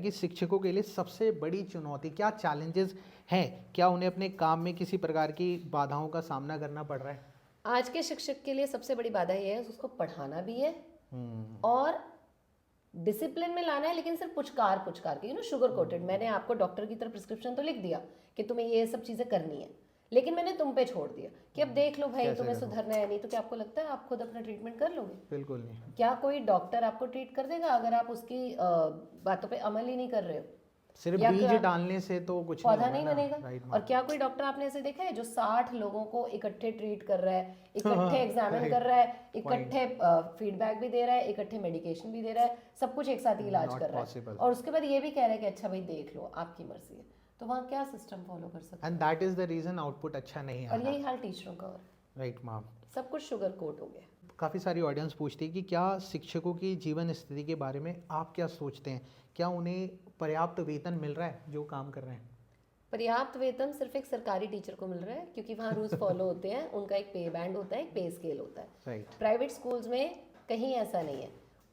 कि शिक्षकों के लिए सबसे बड़ी चुनौती क्या, चैलेंजेस हैं क्या, उन्हें अपने काम में किसी प्रकार की बाधाओं का सामना करना पड़ रहा है? आज के शिक्षक के लिए सबसे बड़ी बाधा ये है उसको पढ़ाना भी है और डिसिप्लिन में लाना है, लेकिन सिर्फ पुचकार पुचकार के, शुगर कोटेड। मैंने आपको डॉक्टर की तरह प्रिस्क्रिप्शन तो लिख दिया कि तुम्हें ये सब चीज़ें करनी है, लेकिन मैंने तुम पे छोड़ दिया कि अब देख लो भाई, कैसे तुम्हें करूं? सुधरना है नहीं तो क्या आपको लगता है आप खुद अपना ट्रीटमेंट कर लोगे? बिल्कुल नहीं। क्या कोई डॉक्टर आपको ट्रीट कर देगा अगर आप उसकी बातों पे अमल ही नहीं कर रहे हो? सिर्फ या बीज क्या डालने से तो कुछ नहीं पौधा होगा नहीं ना। बनेगा? राइट और क्या कोई डॉक्टर आपने ऐसे देखा है जो 60 लोगों को इकट्ठे ट्रीट कर रहा है, इकट्ठे एग्जामिन कर रहा है, इकट्ठे फीडबैक भी दे रहा है, इकट्ठे मेडिकेशन भी दे रहा है, सब कुछ एक साथ ही इलाज कर रहा है, और उसके बाद ये भी कह रहा है कि अच्छा भाई देख लो आपकी मर्जी है? तो वहाँ क्या सिस्टम फॉलो कर सकते हैं? And that is the reason output अच्छा नहीं और आ यही रहा। हाल टीचरों का और राइट मैम। सब कुछ शुगर कोट हो गया। काफ़ी सारी ऑडियंस पूछती है कि क्या शिक्षकों की जीवन स्थिति के बारे में आप क्या सोचते हैं? क्या उन्हें पर्याप्त वेतन मिल रहा है जो काम कर रहे हैं? पर्याप्त वेतन सिर्फ एक सरकारी टीचर को मिल रहा है, क्योंकि वहाँ रूल्स फॉलो होते हैं, उनका एक पे बैंड होता है, एक पे स्केल होता है। राइट। प्राइवेट स्कूल्स में कहीं ऐसा नहीं है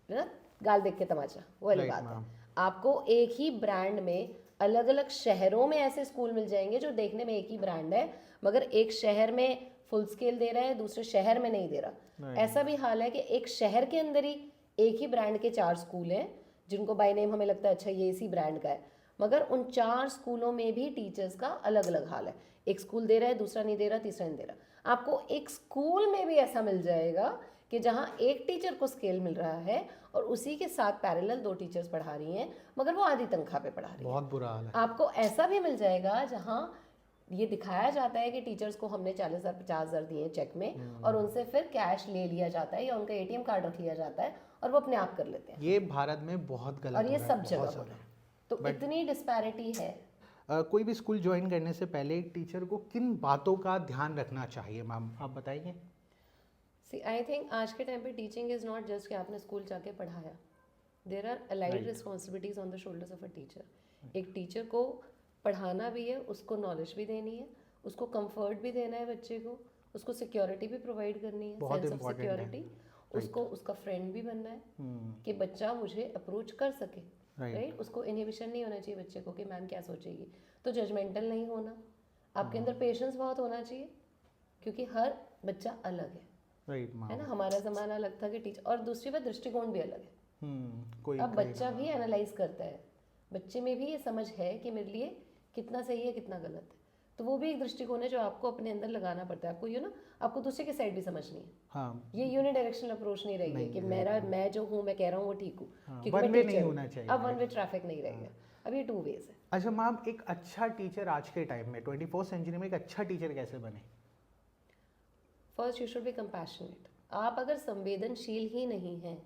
ना, गाल देख के तमाचा, वो वाली Right, बात है। ma'am. आपको एक ही ब्रांड में अलग अलग शहरों में ऐसे स्कूल मिल जाएंगे जो देखने में एक ही ब्रांड है, मगर एक शहर में फुल स्केल दे रहा है, दूसरे शहर में नहीं दे रहा। Right. ऐसा भी हाल है कि एक शहर के अंदर ही एक ही ब्रांड के 4 स्कूल हैं जिनको बाय नेम हमें लगता है अच्छा ये इसी ब्रांड का है, मगर उन 4 स्कूलों में भी टीचर्स का अलग अलग हाल है। एक स्कूल दे रहा है, दूसरा नहीं दे रहा, तीसरा नहीं दे रहा। आपको एक स्कूल में भी ऐसा मिल जाएगा कि जहाँ एक टीचर को स्केल मिल रहा है और उसी के साथ पैरेलल 2 टीचर्स पढ़ा रही हैं, मगर वो आधी तनख्वाह पे पढ़ा रही हैं। बहुत बुरा हाल है। आपको ऐसा भी मिल जाएगा जहाँ ये दिखाया जाता है कि टीचर्स को हमने 40,000 50,000 दिए चेक में, और उनसे फिर कैश ले लिया जाता है या उनका एटीएम कार्ड रख लिया जाता है और वो अपने आप कर लेते हैं। ये भारत में बहुत गलत और ये हो रहा है, सब जगह बहुत हो रहा ज़्यादा। है। तो इतनी डिस्पैरिटी है। कोई भी स्कूल ज्वाइन करने से पहले एक टीचर को किन बातों का ध्यान रखना चाहिए मैम, आप बताइए। सी आई थिंक आज के टाइम पे टीचिंग इज़ नॉट जस्ट कि आपने स्कूल जाके पढ़ाया। There are allied responsibilities on the shoulders of a teacher. एक टीचर को पढ़ाना भी है, उसको नॉलेज भी देनी है, उसको कंफर्ट भी देना है बच्चे को, उसको सिक्योरिटी भी प्रोवाइड करनी है, बहुत सेंस ऑफ important है। सिक्योरिटी। उसको उसका फ्रेंड भी बनना है कि बच्चा मुझे अप्रोच कर सके। राइट। उसको इनहिबिशन नहीं होना चाहिए बच्चे को कि मैम क्या सोचेगी। तो जजमेंटल नहीं होना, आपके अंदर पेशेंस बहुत होना चाहिए, क्योंकि हर बच्चा अलग है। राइट है मैम। ना, हमारा ज़माना अलग था कि टीचर, और दूसरी बात दृष्टिकोण भी अलग है। कोई अब बच्चा भी एनालाइज करता है, बच्चे में भी ये समझ है कि मेरे लिए कितना सही है कितना गलत है। तो वो भी एक दृष्टिकोण है जो आपको अपने अंदर लगाना पड़ता है। आपको आपको दूसरे की साइड भी समझनी है। हाँ। ये यूनिडायरेक्शनल अप्रोच नहीं रहेगी कि मैं जो हूँ मैं कह रहा हूँ वो ठीक हूँ, क्योंकि वन मैं वे टीचर नहीं हूँ। होना चाहिए। अब वन वे ट्रैफिक नहीं रहेगा, अब ये 2 वेज है। अच्छा मैम, एक अच्छा टीचर आज के टाइम में 21st सेंचुरी में एक अच्छा टीचर कैसे बने? First you should be compassionate. आप अगर संवेदनशील ही नहीं हैं,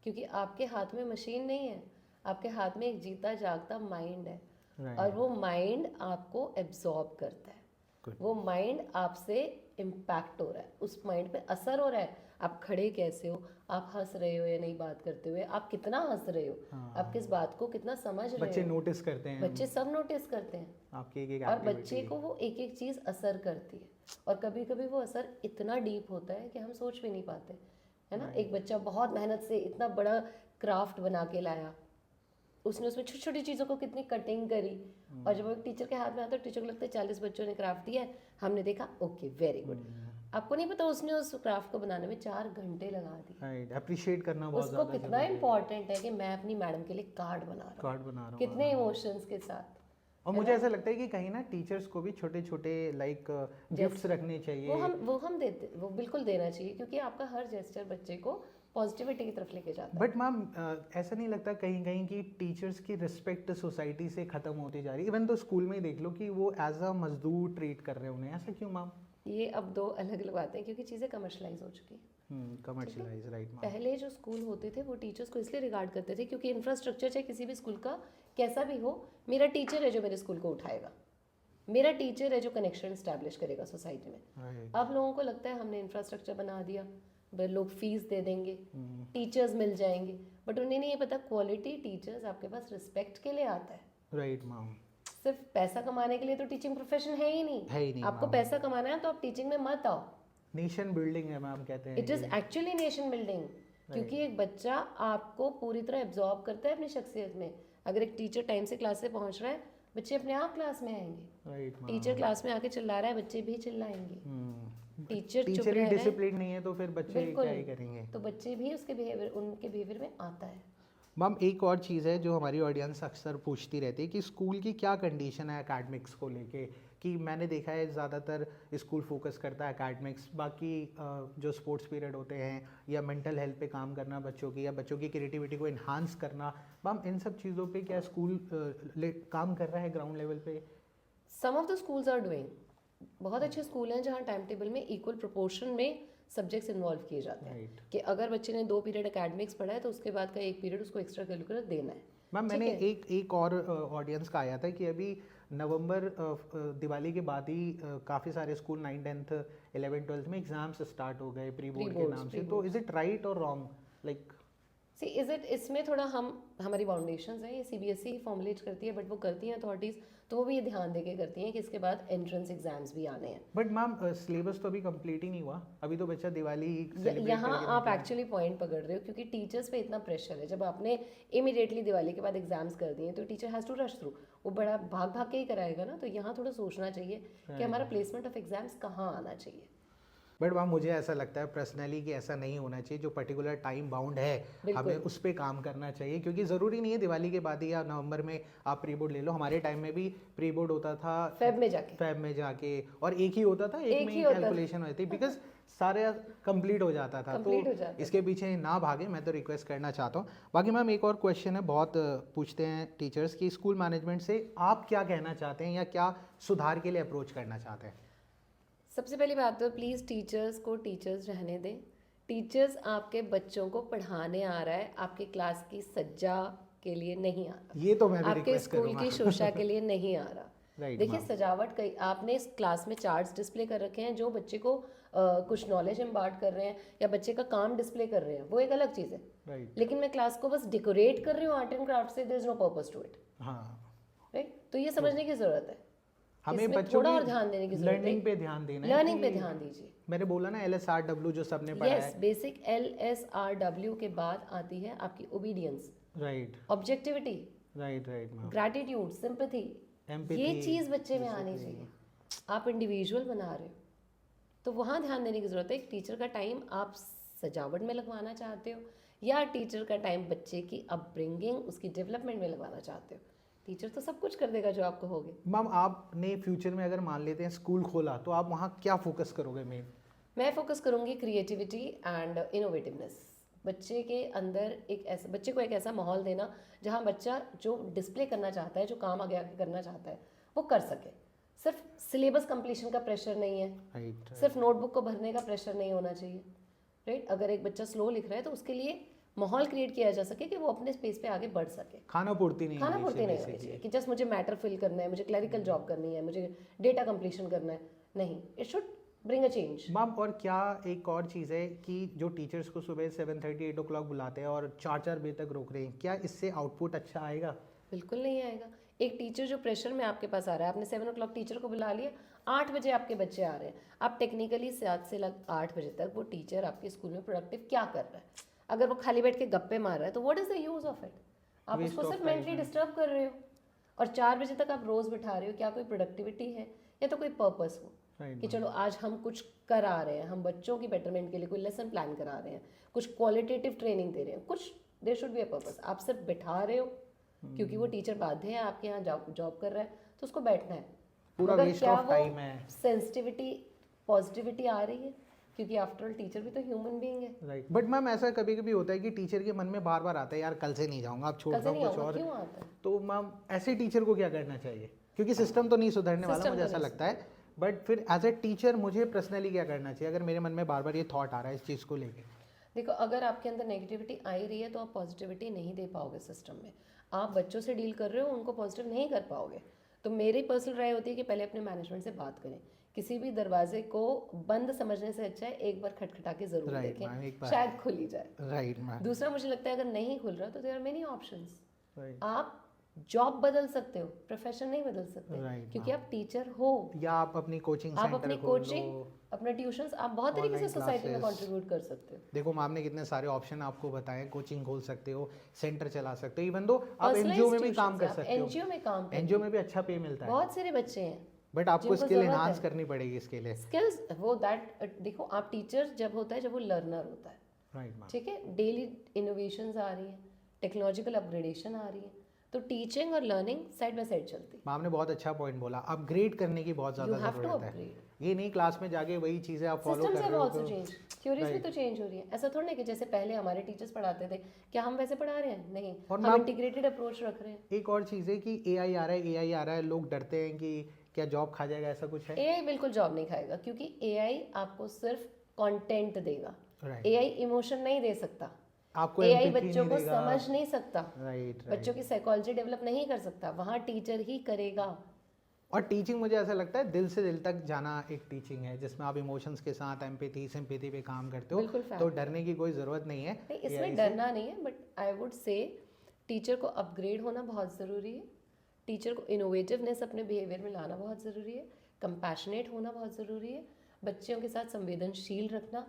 क्योंकि आपके हाथ में मशीन नहीं है, आपके हाथ में एक जीता जागता माइंड है। और वो माइंड आपको एब्जॉर्ब करता है। वो माइंड आपसे इम्पैक्ट हो रहा है, उस माइंड पे असर हो रहा है। आप खड़े कैसे हो, आप हंस रहे हो या नहीं बात करते हुए, आप कितना हंस रहे हो, आप किस बात को कितना समझ रहे हो। बच्चे नोटिस करते हैं, बच्चे सब नोटिस करते हैं आपकी एक और बच्चे को वो एक एक चीज़ असर करती है। और कभी कभी वो असर इतना डीप होता है कि हम सोच भी नहीं पाते, है ना। एक बच्चा बहुत मेहनत से इतना बड़ा क्राफ्ट बना के लाया, उसने उसमें छोटी छोटी चीज़ों को कितनी कटिंग करी, और जब वो टीचर के हाथ में आता है, टीचर को लगता है 40 बच्चों ने क्राफ्ट दिया है, हमने देखा ओके वेरी गुड। आपको नहीं पता उसने उस क्राफ्ट को बनाने में 4 घंटे लगा दिए। अप्रिशिएट करना बहुत उसको कितना इम्पोर्टेंट है कि मैं अपनी मैडम के लिए कार्ड बना रहा हूँ, कितने इमोशंस के साथ। और मुझे ऐसा लगता है कि कहीं ना टीचर्स को भी छोटे छोटे लाइक गिफ्ट्स रखने चाहिए। वो हम देते, वो बिल्कुल देना चाहिए, क्योंकि आपका हर जेस्चर बच्चे को पॉजिटिविटी की तरफ लेके जाता है। बट मैम ऐसा नहीं लगता कहीं कहीं कि टीचर्स की रिस्पेक्ट सोसाइटी से खत्म होती जा रही है? इवन तो स्कूल में ही देख लो कि वो एज अ मजदूर ट्रीट कर रहे हैं उन्हें, ऐसा क्यों मैम? ये अब 2 अलग अलग बातें हैं, क्योंकि चीज़ें कमर्शलाइज हो चुकी हैं। Commercialise, right ma'am. पहले जो स्कूल होते थे वो टीचर्स को इसलिए रिगार्ड करते थे क्योंकि इंफ्रास्ट्रक्चर चाहे किसी भी स्कूल का कैसा भी हो, मेरा टीचर है जो मेरे स्कूल को उठाएगा, मेरा टीचर है जो कनेक्शन इस्टेब्लिश करेगा सोसाइटी में। अब लोगों को लगता है हमने इंफ्रास्ट्रक्चर बना दिया, लोग फीस दे देंगे, टीचर्स मिल जाएंगे, बट उन्हें नहीं पता क्वालिटी टीचर्स आपके पास रिस्पेक्ट के लिए आता है। Right ma'am. सिर्फ पैसा कमाने के लिए तो टीचिंग प्रोफेशन है ही नहीं। आपको पैसा कमाना है तो आप टीचिंग में मत आओ। नेशन बिल्डिंग है मैम, कहते हैं it is actually nation building, क्योंकि एक बच्चा आपको पूरी तरह एब्जॉर्ब करता है अपनी शख्सियत में। अगर एक टीचर टाइम से क्लास से पहुंच रहा है, बच्चे अपने आप क्लास में आएंगे। राइट टीचर क्लास में आके चिल्ला रहा है, बच्चे भी चिल्लाएंगे। टीचर चुप टीचर ही रह रहा है, डिसिप्लिन नहीं है तो फिर बच्चे बिल्कुल, क्या ही करेंगे। तो बच्चे भी उसके बिहेवियर, उनके बिहेवियर में आता है। मैम एक और चीज़ है जो हमारी ऑडियंस अक्सर पूछती रहती है कि स्कूल की क्या कंडीशन है एकेडमिक्स को लेके, कि मैंने देखा है ज़्यादातर स्कूल फोकस करता है एकेडमिक्स, बाकी जो स्पोर्ट्स पीरियड होते हैं या मेंटल हेल्थ पे काम करना बच्चों की, या बच्चों की क्रिएटिविटी को इन्हांस करना, मैम इन सब चीज़ों पे क्या स्कूल काम कर रहा है ग्राउंड लेवल पे? Some of the schools are doing, बहुत अच्छे स्कूल हैं जहाँ टाइम टेबल में इक्वल प्रोपोर्शन में सब्जेक्ट्स इन्वॉल्व किए जाते हैं। राइट कि अगर बच्चे ने 2 पीरियड एकेडमिक्स पढ़ा है तो उसके बाद का 1 पीरियड उसको एक्स्ट्रा करिकुलर देना है। मैम ठीक मैंने है। एक और ऑडियंस का आया था कि अभी नवंबर दिवाली के बाद ही काफ़ी सारे school 9th 10th 11th 12th में एग्जाम्स स्टार्ट हो गए प्री बोर्ड के Pre-boards, नाम से, तो pre-boards। इज इट राइट और wrong? Like see is it, इसमें थोड़ा हमारी बाउंडेशंस हैं, ये सीबीएसई ही फॉर्मुलेट करती है, बट वो करती हैं अथॉरिटीज़, तो वो भी ये ध्यान देके करती हैं कि इसके बाद एंट्रेंस एग्जाम्स भी आने हैं। बट मैम सिलेबस तो अभी कंप्लीट ही नहीं हुआ, अभी तो बच्चा दिवाली celebrate यहाँ करके आप निकला। एक्चुअली पॉइंट पकड़ रहे हो, क्योंकि टीचर्स पे इतना प्रेशर है। जब आपने इमीडिएटली दिवाली के बाद एग्जाम्स कर दिए तो teacher has to rush through, वो बड़ा भाग भाग के ही कराएगा ना, तो यहाँ थोड़ा सोचना चाहिए कि हमारा प्लेसमेंट ऑफ एग्जाम्स कहाँ आना चाहिए। बट मैम मुझे ऐसा लगता है पर्सनली कि ऐसा नहीं होना चाहिए, जो पर्टिकुलर टाइम बाउंड है बिल्कुल। हमें उस पर काम करना चाहिए, क्योंकि ज़रूरी नहीं है दिवाली के बाद ही या नवंबर में आप प्री बोर्ड ले लो। हमारे टाइम में भी प्री बोर्ड होता था फेब में जाके, फैब में जाके, और एक ही होता था, एक में ही कैलकुलेशन होती थी, बिकॉज सारे कंप्लीट हो जाता था। Complete हो तो जाता इसके पीछे ना भागे, मैं तो रिक्वेस्ट करना चाहता हूँ। बाकी मैम एक और क्वेश्चन है, बहुत पूछते हैं टीचर्स की, स्कूल मैनेजमेंट से आप क्या कहना चाहते हैं या क्या सुधार के लिए अप्रोच करना चाहते हैं? सबसे पहली बात तो प्लीज़ टीचर्स को टीचर्स रहने दें। टीचर्स आपके बच्चों को पढ़ाने आ रहा है, आपके क्लास की सज्जा के लिए नहीं आ रहा, ये तो मैं भी आपके रिक्वेस्ट स्कूल करूँगा। की शोशा के लिए नहीं आ रहा। राइट देखिए सजावट कई, आपने इस क्लास में चार्ट्स डिस्प्ले कर रखे हैं जो बच्चे को कुछ नॉलेज इम्पार्ट कर रहे हैं या बच्चे का काम डिस्प्ले कर रहे हैं, वो एक अलग चीज़ है। राइट लेकिन मैं क्लास को बस डेकोरेट कर रही हूँ आर्ट एंड क्राफ्ट से, there is no purpose to it, हाँ, राइट? तो ये समझने की ज़रूरत है, हमें इसमें बच्चों थोड़ा और की ध्यान देने की ज़रूरत लर्निंग है। पे ध्यान देना है लर्निंग पे कि ध्यान दीजिए। मैंने बोला ना LSRW जो सबने पढ़ा यस, है। बेसिक LSRW के बाद आती है आपकी obedience, right objectivity, right right ma'am, gratitude, sympathy, empathy, ये चीज़ बच्चे में आनी चाहिए। आप इंडिविजुअल बना रहे हो तो वहाँ ध्यान देने की ज़रूरत है। एक टीचर का टाइम आप सजावट में लगवाना चाहते हो या टीचर का टाइम बच्चे की अपब्रिंगिंग, उसकी डेवलपमेंट में लगवाना चाहते हो? टीचर तो सब कुछ कर देगा जो आप कहोगे। मैम आपने फ्यूचर में अगर मान लेते हैं स्कूल खोला तो आप वहाँ क्या फोकस करोगे मेन? मैं फोकस करूँगी क्रिएटिविटी एंड इनोवेटिवनेस। बच्चे के अंदर बच्चे को एक ऐसा माहौल देना जहाँ बच्चा जो डिस्प्ले करना चाहता है, जो काम आगे आगे करना चाहता है, वो कर सके। सिर्फ सिलेबस कंप्लीशन का प्रेशर नहीं है, राइट सिर्फ नोटबुक को भरने का प्रेशर नहीं होना चाहिए, राइट? अगर एक बच्चा स्लो लिख रहा है तो उसके लिए माहौल क्रिएट किया जा सके कि वो अपने स्पेस पे आगे बढ़ सके। खाना पूर्ति नहीं खाना होनी पूर्ति चाहिए नहीं होनी basically। चाहिए कि जस्ट मुझे मैटर फिल करना है, मुझे क्लरिकल जॉब करनी है, मुझे डेटा कंप्लीशन करना है। नहीं, it should bring a change. Ma'am और क्या एक और चीज़ है कि जो टीचर्स को सुबह 7:30 8 o'clock बुलाते हैं और 4 बजे तक रोक रहे हैं, क्या इससे आउटपुट अच्छा आएगा? बिल्कुल नहीं आएगा। एक टीचर जो प्रेशर में आपके पास आ रहा है, आपने 7 o'clock टीचर को बुला लिया, 8 बजे आपके बच्चे आ रहे हैं, आप टेक्निकली 7 से 8 बजे तक वो टीचर आपके स्कूल में प्रोडक्टिव क्या कर रहा है? अगर वो खाली बैठ के गप्पे मार रहा है तो what is the use of it? आप Waste उसको of सिर्फ time मेंटली है। डिस्टर्ब कर रहे हो। और 4 बजे तक आप रोज़ बिठा रहे हो, क्या कोई प्रोडक्टिविटी है या तो कोई पर्पस हो राइट कि चलो आज हम कुछ करा रहे हैं, हम बच्चों की बेटरमेंट के लिए कोई लेसन प्लान करा रहे हैं, कुछ क्वालिटेटिव ट्रेनिंग दे रहे हैं, कुछ there should be a purpose. आप सिर्फ बिठा रहे हो क्योंकि वो टीचर बाध्य है, आपके यहाँ जॉब कर रहा है तो उसको बैठना है। पूरा मगर वेस्ट क्या ऑफ वो टाइम है। सेंसिटिविटी, पॉजिटिविटी आ रही है? क्योंकि आफ्टर ऑल टीचर भी तो ह्यूमन बीइंग है। राइट बट मैम ऐसा कभी कभी होता है कि टीचर के मन में बार बार आता है यार कल से नहीं जाऊंगा, अब छोड़ कल से दो नहीं कुछ आऊंगा, और। क्यों आता है? तो मैम ऐसे टीचर को क्या करना चाहिए? क्योंकि सिस्टम तो नहीं सुधरने वाला, System मुझे तो ऐसा नहीं लगता है, बट फिर एज ए टीचर मुझे पर्सनली क्या करना चाहिए अगर मेरे मन में बार बार ये थॉट आ रहा है इस चीज़ को लेके? देखो, अगर आपके अंदर नेगेटिविटी आ ही रही है तो आप पॉजिटिविटी नहीं दे पाओगे सिस्टम में। आप बच्चों से डील कर रहे हो, उनको पॉजिटिव नहीं कर पाओगे। तो मेरी पर्सनल राय होती है कि पहले अपने मैनेजमेंट से बात करें। किसी भी दरवाजे को बंद समझने से अच्छा है एक बार खटखटा के जरूर Right, ma'am, एक देखें, बार। शायद खुल ही जाए। राइट मैम, दूसरा मुझे लगता है अगर नहीं खुल रहा तो there are many options. Right आप जॉब बदल सकते हो, प्रोफेशन नहीं बदल सकते, Right, क्योंकि आप टीचर हो। या आप अपनी कोचिंग आप सेंटर अपनी खोल कोचिंग, लो, अपना ट्यूशंस, आप बहुत तरीके से ऑनलाइन सोसाइटी में क्लासेस। कंट्रीब्यूट कर सकते हो। देखो मैम ने कितने सारे ऑप्शन आपको बताए, कोचिंग खोल सकते हो, सेंटर चला सकते हो, इवन दो आप पर्सनलाइज्ड एनजीओ में भी काम ट्यूशंस कर आप सकते हो। एनजीओ में काम एनजीओ करिए, में भी अच्छा पे मिलता है, बहुत सारे बच्चे हैं बट आपको जिनको स्किल जरूरत एनहांस है। करनी पड़ेगी इसके लिए। स्किल्स वो दैट, देखो आप टीचर जब होता है जब वो लर्नर होता है, राइट मैम। ठीक है, डेली इनोवेशंस आ रही हैं, टेक्नोलॉजिकल अपग्रेडेशन आ रही है, तो टीचिंग और लर्निंग साइड बाय साइड चलती है। मैम ने बहुत अच्छा पॉइंट बोला, अपग्रेड करने की बहुत यू ज़्यादा हैव टू ज़रूरत है। अपग्रेड। ये नहीं क्लास में जाके वही चीज़ें आप फॉलो सिस्टम्स कर हैव रहे हो आल्सो चेंज, थ्योरीज भी Right. तो चेंज हो रही है। ऐसा थोड़ा नहीं कि जैसे पहले हमारे टीचर्स पढ़ाते थे, क्या हम वैसे पढ़ा रहे हैं? नहीं, और हम मैम- इंटीग्रेटेड अप्रोच रख रहे हैं। एक और चीज़ है कि एआई आ रहा है, एआई आ रहा है, लोग डरते हैं कि क्या जॉब खा जाएगा, ऐसा कुछ है? एआई बिल्कुल जॉब नहीं खाएगा, क्योंकि एआई आपको सिर्फ कंटेंट देगा, राइट। एआई इमोशन नहीं दे सकता, आपको एआई empathy बच्चों नहीं को देगा। समझ नहीं सकता, राइट बच्चों की साइकोलॉजी डेवलप नहीं कर सकता, वहाँ टीचर ही करेगा। और टीचिंग मुझे ऐसा लगता है दिल से दिल तक जाना एक टीचिंग है, जिसमें आप इमोशंस के साथ एम्पैथी सिंपैथी पे काम करते हो, बिल्कुल तो डरने की कोई ज़रूरत नहीं है। नहीं, AI इसमें से। डरना नहीं है, but I would say teacher को अपग्रेड होना बहुत ज़रूरी है, टीचर को इनोवेटिवनेस अपने बिहेवियर में लाना बहुत ज़रूरी है, कंपैशनेट होना बहुत ज़रूरी है, बच्चों के साथ संवेदनशील रखना,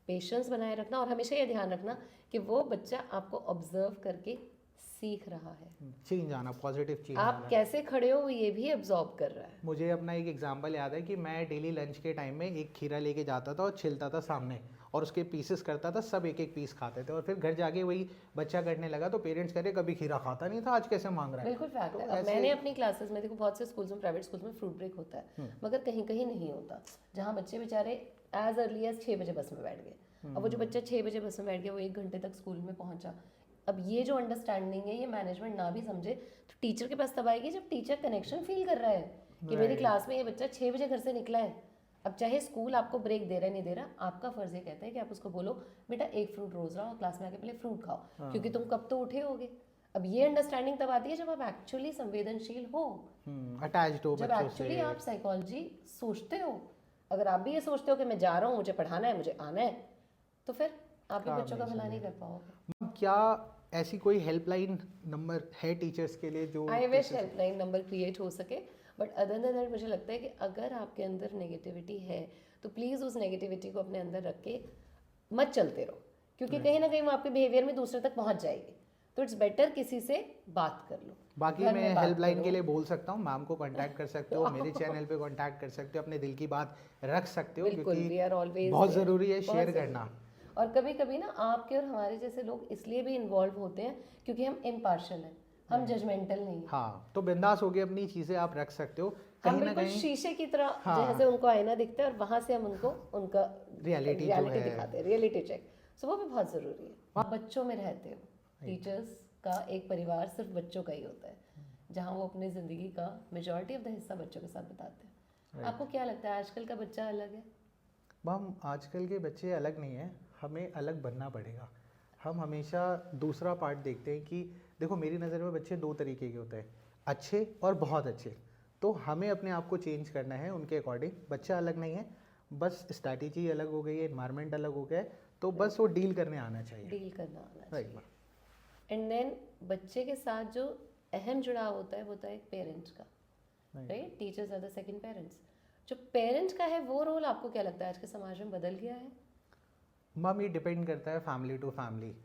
पेशेंस बनाए रखना, और हमेशा ये ध्यान रखना कि वो बच्चा आपको ऑब्जर्व करके सीख रहा है, चेंज आना, पॉजिटिव चेंज आप आना। कैसे खड़े हो ये भी ऑब्जर्व कर रहा है। मुझे अपना एक एग्जांपल याद है कि मैं डेली लंच के टाइम में एक खीरा लेके जाता था और छिलता था सामने, और उसके पीसेस करता था, सब एक एक पीस खाते थे, और फिर घर जाके वही बच्चा करने लगा, तो पेरेंट्स कह रहे कभी खीरा खाता नहीं था, आज कैसे मांग रहा है। बिल्कुल फैक्ट तो है। अब ऐसे- मैंने अपनी क्लासेस में, देखो बहुत से स्कूल्स में, प्राइवेट स्कूल्स में फ्रूट ब्रेक होता है, मगर कहीं कहीं नहीं होता, जहाँ बच्चे बेचारे एज अर्ली एज 6 बजे बस में बैठ गए, अब वो जो बच्चा 6 बजे बस में बैठ गया वो 1 घंटे तक स्कूल में पहुंचा। अब ये जो अंडरस्टैंडिंग है, ये मैनेजमेंट ना भी समझे तो टीचर के पास तब आएगी जब टीचर कनेक्शन फील कर रहा है कि मेरी क्लास में ये बच्चा 6 बजे घर से निकला है। अब चाहे स्कूल आपको ब्रेक दे रहा है नहीं दे रहा, आपका फर्ज ये कहता है कि आप उसको बोलो बेटा एक फ्रूट रोज लाओ, क्लास में आके पहले फ्रूट खाओ, क्योंकि तुम कब तो उठे होगे। अब ये अंडरस्टैंडिंग तब आती है जब आप एक्चुअली संवेदनशील हो, अटैच्ड हो जब बच्चों एक्चुअली से। आप साइकोलॉजी सोचते हो। अगर आप भी ये सोचते हो कि मैं जा रहा हूँ, मुझे पढ़ाना है, मुझे आना है, तो फिर आप भी काम बच्चों का नहीं भला नहीं कर पाओगे। क्या ऐसी कोई हेल्पलाइन नंबर है टीचर्स के लिए जो I wish helpline number create हो सके, बट अदर देन दैट मुझे लगता है कि अगर आपके अंदर नेगेटिविटी है तो प्लीज़ उस नेगेटिविटी को अपने अंदर रख के मत चलते रहो, क्योंकि कहीं ना कहीं वो आपके बिहेवियर में दूसरे तक पहुंच जाएगी। तो इट्स बेटर किसी से बात कर लो। बाकी घर मैं में बात हेल्पलाइन करो। के लिए बोल सकता हूँ, मैम को कांटेक्ट कर सकते हो, मेरे चैनल पे कांटेक्ट कर सकते हो, अपने दिल की बात रख सकते हो, बिल्कुल, we are always क्योंकि बहुत there. ज़रूरी है बहुत शेयर ज़रूरी। करना। और कभी कभी ना आपके और हमारे जैसे लोग इसलिए भी इन्वॉल्व होते हैं क्योंकि हम इम्पार्शल हैं, हम जजमेंटल नहीं हैं। हाँ, तो बिंदास होके अपनी चीज़ें आप रख सकते हो, हम कहीं ना बिल्कुल कहीं शीशे की तरह, हाँ। जैसे उनको आईना दिखता है और वहां से हम उनको उनका रियलिटी जो है दिखाते हैं, रियलिटी चेक। सो वो भी बहुत ज़रूरी है। आप बच्चों में रहते हो, टीचर्स का एक परिवार सिर्फ बच्चों का ही होता है, जहाँ वो अपनी ज़िंदगी का मेजॉरिटी ऑफ द हिस्सा बच्चों के साथ बताते हैं। आपको क्या लगता है आजकल का बच्चा अलग है? मैम आजकल के बच्चे अलग नहीं हैं, हमें अलग बनना पड़ेगा। हम हमेशा दूसरा पार्ट देखते हैं कि देखो मेरी नज़र में बच्चे दो तरीके के होते हैं, अच्छे और बहुत अच्छे। तो हमें अपने आप को चेंज करना है उनके अकॉर्डिंग। बच्चा अलग नहीं है, बस स्ट्रैटेजी अलग हो गई है, इन्वायरमेंट अलग हो गया है, तो बस वो डील करने आना चाहिए। डील करना आना राइट चाहिए। मैम। एंड देन बच्चे के साथ जो अहम जुड़ाव होता है वो होता है एक पेरेंट्स का, Right. Right? Teachers are the second parents. जो पेरेंट्स का है वो रोल आपको क्या लगता है आज के समाज में बदल गया है? मैम ये डिपेंड करता है फैमिली टू फैमिली।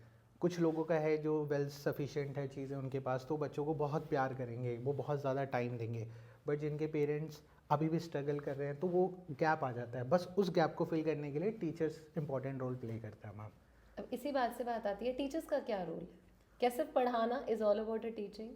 कुछ लोगों का है जो वेल सफिशिएंट है चीज़ें उनके पास, तो बच्चों को बहुत प्यार करेंगे, वो बहुत ज़्यादा टाइम देंगे। बट जिनके पेरेंट्स अभी भी स्ट्रगल कर रहे हैं, तो वो गैप आ जाता है। बस उस गैप को फिल करने के लिए टीचर्स इंपॉर्टेंट रोल प्ले करता है मैम। अब इसी बात से बात आती है, टीचर्स का क्या रोल है? क्या सिर्फ पढ़ाना is all about a teaching?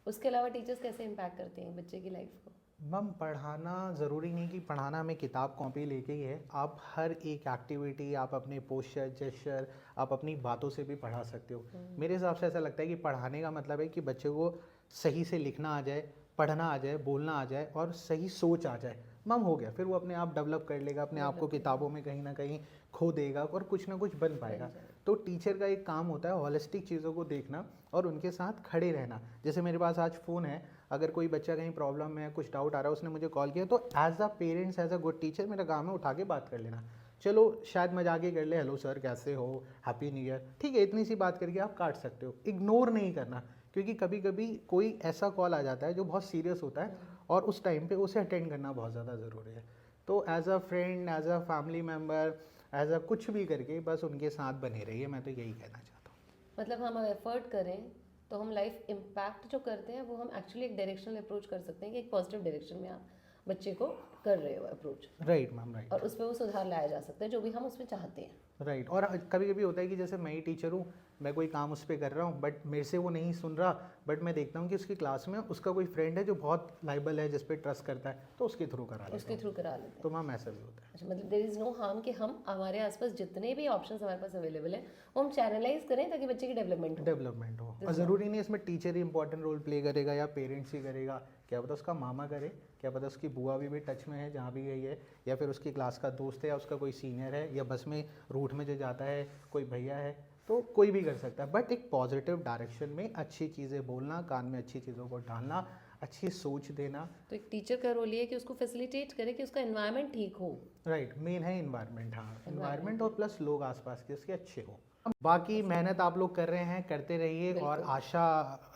उसके अलावा टीचर्स कैसे इम्पैक्ट करते हैं बच्चे की लाइफ को? मैम पढ़ाना ज़रूरी नहीं कि पढ़ाना हमें किताब कॉपी लेके ही है। आप हर एक एक्टिविटी, आप अपने पोस्चर जेस्चर, आप अपनी बातों से भी पढ़ा सकते हो। मेरे हिसाब से ऐसा लगता है कि पढ़ाने का मतलब है कि बच्चे को सही से लिखना आ जाए, पढ़ना आ जाए, बोलना आ जाए और सही सोच आ जाए। मैम हो गया, फिर वो अपने आप डेवलप कर लेगा, अपने आप को किताबों में कहीं ना कहीं खो देगा और कुछ ना कुछ बन पाएगा। तो टीचर का एक काम होता है हॉलिस्टिक चीज़ों को देखना और उनके साथ खड़े रहना। जैसे मेरे पास आज फ़ोन है, अगर कोई बच्चा कहीं प्रॉब्लम में है, कुछ डाउट आ रहा है, उसने मुझे कॉल किया, तो as a parents, as a good teacher मेरा काम है उठा के बात कर लेना। चलो शायद मजाक ही कर ले, हेलो सर कैसे हो, हैप्पी न्यू ईयर, ठीक है, इतनी सी बात करके आप काट सकते हो। इग्नोर नहीं करना, क्योंकि कभी कभी कोई ऐसा कॉल आ जाता है जो बहुत सीरियस होता है और उस टाइम पे उसे अटेंड करना बहुत ज़्यादा ज़रूरी है। तो as a friend, as a family member, as a कुछ भी करके बस उनके साथ बने रहिए, मैं तो यही कहना चाहता हूँ। मतलब हम एफर्ट करें तो हम लाइफ इम्पैक्ट जो करते हैं वो हम एक्चुअली एक डायरेक्शनल अप्रोच कर सकते हैं कि एक पॉजिटिव डायरेक्शन में आप बच्चे को कर रहे हो अप्रोच, राइट मैम, राइट। और उस पर वो सुधार लाया जा सकता है जो भी हम उसमें चाहते हैं। राइट और कभी कभी होता है कि जैसे मैं ही टीचर हूँ, मैं कोई काम उस पर कर रहा हूँ बट मेरे से वो नहीं सुन रहा, बट मैं देखता हूँ कि उसकी क्लास में उसका कोई फ्रेंड है जो बहुत लाइबल है, जिस पे ट्रस्ट करता है, तो उसके थ्रू करा लेता उसके हूँ। थ्रू करा लेते हैं। तो मैम ऐसा भी होता है। अच्छा, मतलब देयर इज़ नो हार्म कि हम हमारे आसपास जितने भी ऑप्शंस हमारे पास अवेलेबल हैं वो हम चैनलाइज करें ताकि बच्चे की डेवलपमेंट हो। डेवलपमेंट हो, और ज़रूरी नहीं इसमें टीचर ही इंपॉर्टेंट रोल प्ले करेगा या पेरेंट्स ही करेगा, क्या पता उसका मामा करे, क्या पता उसकी बुआ भी टच में है जहाँ भी गई है, या फिर उसकी क्लास का दोस्त है या उसका कोई सीनियर है, या बस में रूट में जो जाता है कोई भैया है, तो कोई भी कर सकता है। बट एक पॉजिटिव डायरेक्शन में अच्छी चीज़ें बोलना, कान में अच्छी चीज़ों को डालना, अच्छी सोच देना। तो एक टीचर का रोल ये है कि उसको फैसिलिटेट करे कि उसका एनवायरनमेंट ठीक हो। राइट, मेन है इन्वायरमेंट। हाँ, इन्वायरमेंट और प्लस लोग आसपास के उसके अच्छे हो। बाकी मेहनत आप लोग कर रहे हैं, करते रहिए और आशा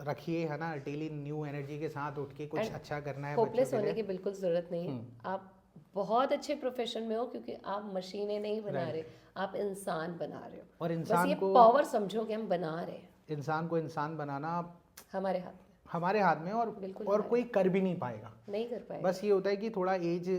रखिए, है ना, डेली न्यू एनर्जी के साथ उठ के कुछ And अच्छा करना है होपलेस बच्चों के होने लिए। की बिल्कुल ज़रूरत नहीं है। आप बहुत अच्छे प्रोफेशन में हो क्योंकि आप मशीनें नहीं बना रहे, आप इंसान बना रहे हो। और बस इंसान ये को, पावर समझो कि हम बना रहे हैं, इंसान को इंसान बनाना हमारे हाथ में हमारे हाथ में, बिल्कुल और हमारे कोई कर भी नहीं पाएगा। नहीं कर पाएगा। बस ये होता है कि थोड़ा एज,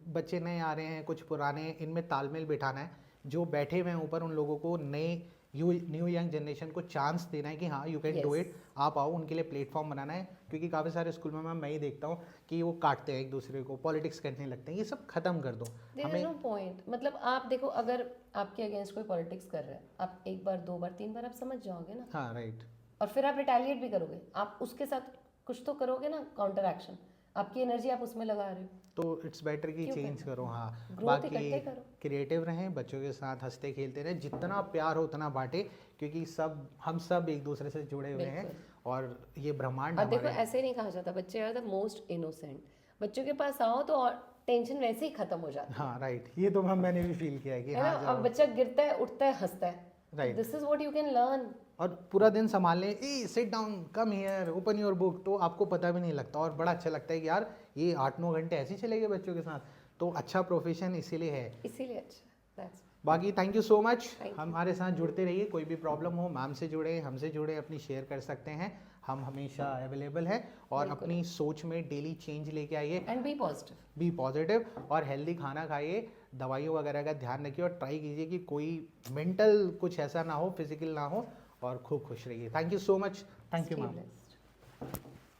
बच्चे नए आ रहे हैं, कुछ पुराने, इनमें तालमेल बिठाना है। जो बैठे हुए हैं ऊपर, उन लोगों को नए न्यू यंग जनरेशन को चांस देना है कि हाँ you can do Yes. It, आप आओ, उनके लिए प्लेटफॉर्म बनाना है। क्योंकि काफ़ी सारे स्कूल में मैं ही देखता हूँ कि वो काटते हैं एक दूसरे को, पॉलिटिक्स करने लगते हैं, ये सब खत्म कर दो। There is no point. मतलब आप देखो, अगर आपके अगेंस्ट कोई पॉलिटिक्स कर रहा है, आप एक बार, दो बार, तीन बार आप समझ जाओगे ना, हाँ राइट, और फिर आप रिटेलिएट भी करोगे, आप उसके साथ कुछ तो करोगे ना, काउंटर एक्शन। आपकी एनर्जी आप उसमें लगा रहे हो, तो इट्स बेटर कि क्यों चेंज करना? करो। हाँ, ग्रोथ इकट्ठे बाकी करो। क्रिएटिव रहें, बच्चों के साथ हंसते खेलते रहें, जितना प्यार हो उतना बांटे, क्योंकि हम सब एक दूसरे से जुड़े हुए हैं और ये ब्रह्मांड और देखो, हमारे। ऐसे नहीं कहा जाता बच्चे आर द मोस्ट इनोसेंट। बच्चों के पास आओ तो और टेंशन वैसे ही खत्म हो जाती है। हाँ राइट, ये तो मैंने भी फील किया है कि है ना? हाँ अब बच्चा गिरता है, उठता है, हंसता है, right, this is what you can learn. और पूरा दिन संभालने, ए sit down, come here, open your book, तो आपको पता भी नहीं लगता और बड़ा अच्छा लगता है कि यार ये 8-9 घंटे ऐसे ही चले गए बच्चों के साथ। तो अच्छा प्रोफेशन इसीलिए है। इसीलिए अच्छा, दैट्स बाकी thank you so much, Thank you. हमारे साथ जुड़ते रहिए। कोई भी प्रॉब्लम हो, मैम से जुड़े, हमसे जुड़े, अपनी शेयर कर सकते हैं, हम हमेशा अवेलेबल हैं। और बिल्कुल। अपनी सोच में डेली चेंज लेके आइए, and be positive. Be positive, और हेल्दी खाना खाइए, दवाइयों वगैरह का ध्यान रखिए, और ट्राई कीजिए कि कोई मेंटल कुछ ऐसा ना हो, फिजिकल ना हो, और खूब खुश रहिए। Thank you so much, thank you ma'am.